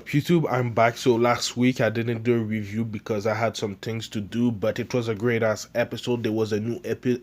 YouTube? I'm back. So last week I didn't do a review because I had some things to do, but it was a great ass episode. There was a new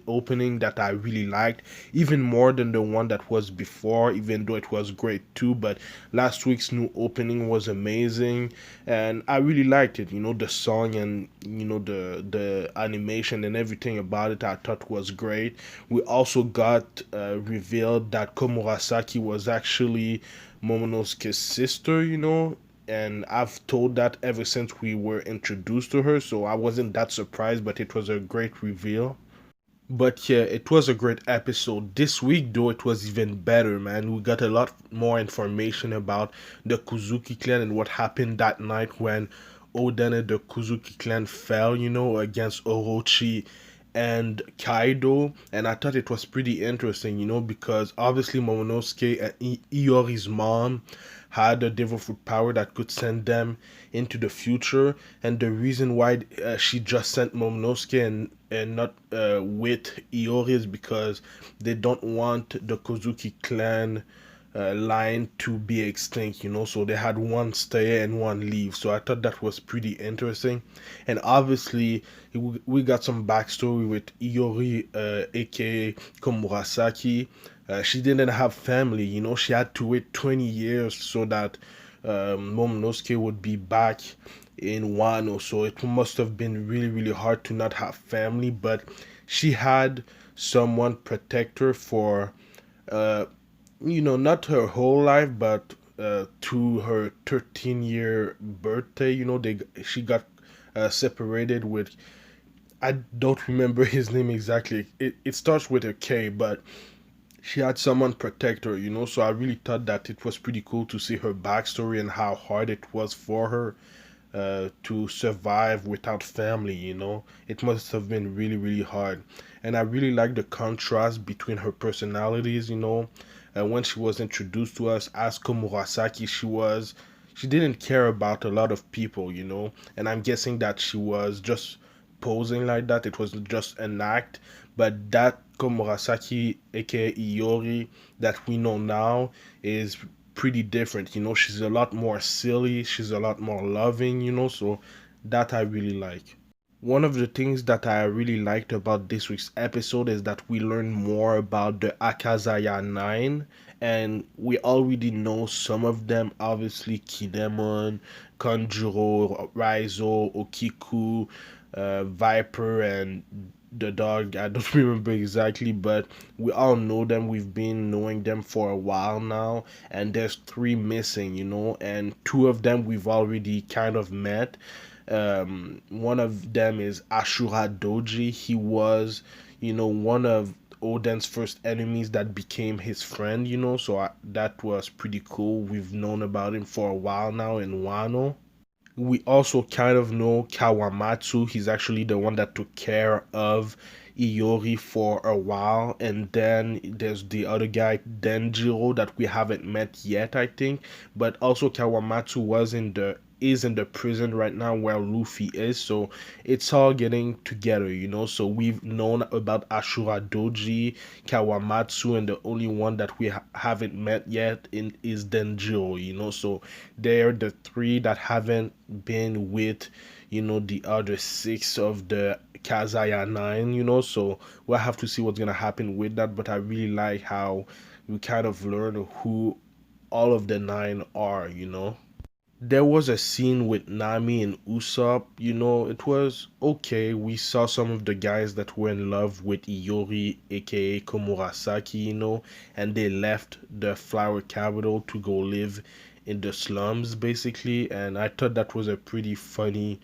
opening that I really liked, even more than the one that was before, even though it was great too. But last week's new opening was amazing, and I really liked it. The song and the animation and everything about it I thought was great. We also got revealed that Komurasaki was actually Momonosuke's sister, and I've told that ever since we were introduced to her, so I wasn't that surprised, but it was a great reveal. But yeah, it was a great episode. This week, though, it was even better, man. We got a lot more information about the Kuzuki clan and what happened that night when Oden and the Kuzuki clan fell, against Orochi and Kaido. And I thought it was pretty interesting, because obviously Momonosuke and Iori's mom had a devil fruit power that could send them into the future. And the reason why she just sent Momonosuke and not with Iori is because they don't want the Kozuki clan line to be extinct, so they had one stay and one leave. So I thought that was pretty interesting. And obviously, we got some backstory with Iori, aka Komurasaki. She didn't have family, she had to wait 20 years so that Momonosuke would be back in Wano. So it must have been really, really hard to not have family, but she had someone protect her for uh, not her whole life, but to her 13-year birthday. She got separated with, I don't remember his name exactly. It starts with a K, but she had someone protect her. So I really thought that it was pretty cool to see her backstory and how hard it was for her to survive without family. It must have been really, really hard. And I really like the contrast between her personalities. When she was introduced to us as Komurasaki, she didn't care about a lot of people. And I'm guessing that she was just posing like that. It was just an act. But that Komurasaki, aka Iori, that we know now is pretty different. She's a lot more silly, she's a lot more loving, so that I really like. One of the things that I really liked about this week's episode is that we learn more about the Akazaya 9, and we already know some of them, obviously Kinemon, Kanjuro, Raizo, Okiku, Viper, and the dog. I don't remember exactly, but we all know them. We've been knowing them for a while now, and there's three missing, and two of them we've already kind of met. One of them is Ashura Doji. He was, one of Oden's first enemies that became his friend, so that was pretty cool. We've known about him for a while now in Wano. We also kind of know Kawamatsu. He's actually the one that took care of Iori for a while. And then there's the other guy, Denjiro, that we haven't met yet, I think. But also Kawamatsu is in the prison right now where Luffy is. So it's all getting together, So we've known about Ashura Doji, Kawamatsu, and the only one that we haven't met yet is Denjiro, So they're the three that haven't been with, the other six of the Kazaya 9, So we'll have to see what's gonna happen with that. But I really like how we kind of learn who all of the nine are. There was a scene with Nami and Usopp, it was okay. We saw some of the guys that were in love with Iori, aka Komurasaki, and they left the flower capital to go live in the slums, basically. And I thought that was a pretty funny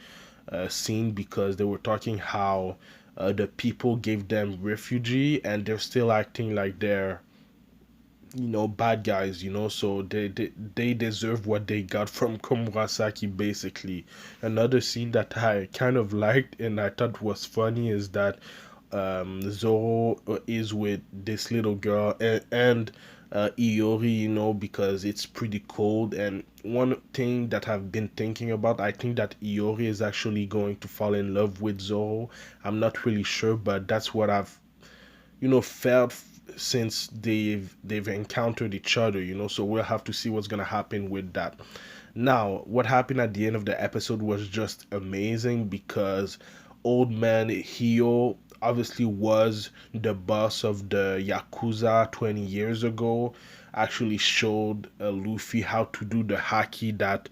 scene because they were talking how the people gave them refugee and they're still acting like they're bad guys, so they deserve what they got from Komurasaki, basically. Another scene that I kind of liked and I thought was funny is that Zoro is with this little girl and Iori, because it's pretty cold. And one thing that I've been thinking about, I think that Iori is actually going to fall in love with Zoro. I'm not really sure, but that's what I've felt since they've encountered each other, so we'll have to see what's gonna happen with that. Now, what happened at the end of the episode was just amazing because old man Hio obviously was the boss of the Yakuza 20 years ago, actually showed Luffy how to do the haki that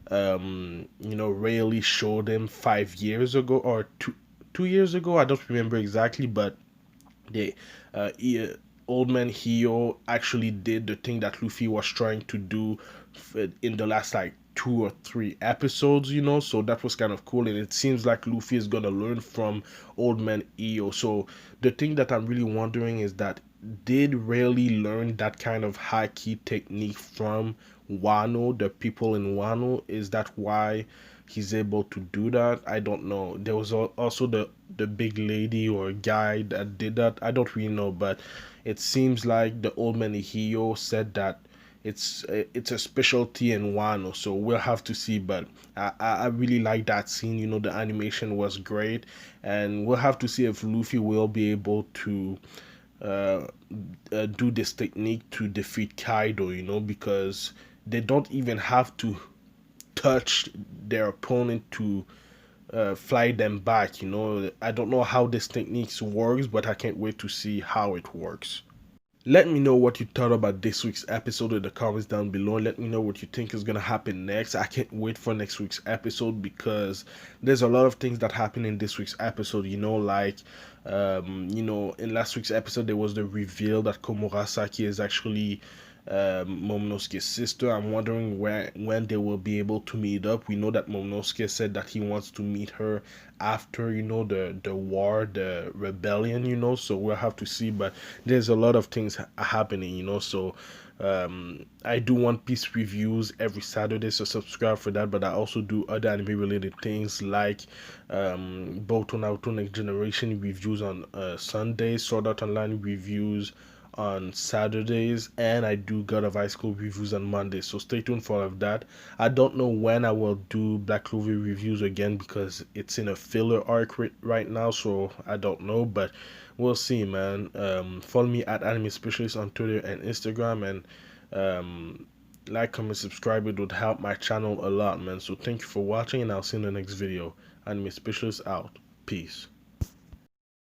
Rayleigh showed him 5 years ago or 2 years ago. I don't remember exactly, but the old man Hio actually did the thing that Luffy was trying to do in the last like 2 or 3 episodes, so that was kind of cool. And it seems like Luffy is gonna learn from old man Io. So the thing that I'm really wondering is that did Rayleigh learn that kind of high key technique from Wano, the people in Wano? Is that why he's able to do that? I don't know. There was also the big lady or guy that did that. I don't really know, but it seems like the old man Hio said that it's a specialty in Wano, so we'll have to see. But I really like that scene. The animation was great, and we'll have to see if Luffy will be able to uh, do this technique to defeat Kaido. Because they don't even have to touch their opponent to fly them back. I don't know how this technique works, but I can't wait to see how it works. Let me know what you thought about this week's episode in the comments down below. Let me know what you think is gonna happen next. I can't wait for next week's episode because there's a lot of things that happen in this week's episode. Like in last week's episode there was the reveal that Komurasaki is actually Momonosuke's sister. I'm wondering when they will be able to meet up. We know that Momonosuke said that he wants to meet her after the war, the rebellion. So we'll have to see. But there's a lot of things happening. So I do One Piece reviews every Saturday, so subscribe for that. But I also do other anime related things like Boruto Naruto Next Generation reviews on Sundays, Sword Art Online reviews on Saturdays, and I do God of High School reviews on Mondays. So stay tuned for all of that. I don't know when I will do Black Clover reviews again because it's in a filler arc right now, so I don't know, but we'll see, man. Follow me at Anime Specialist on Twitter and Instagram, and like, comment, subscribe. It would help my channel a lot, man. So thank you for watching, and I'll see you in the next video. Anime Specialist out. Peace.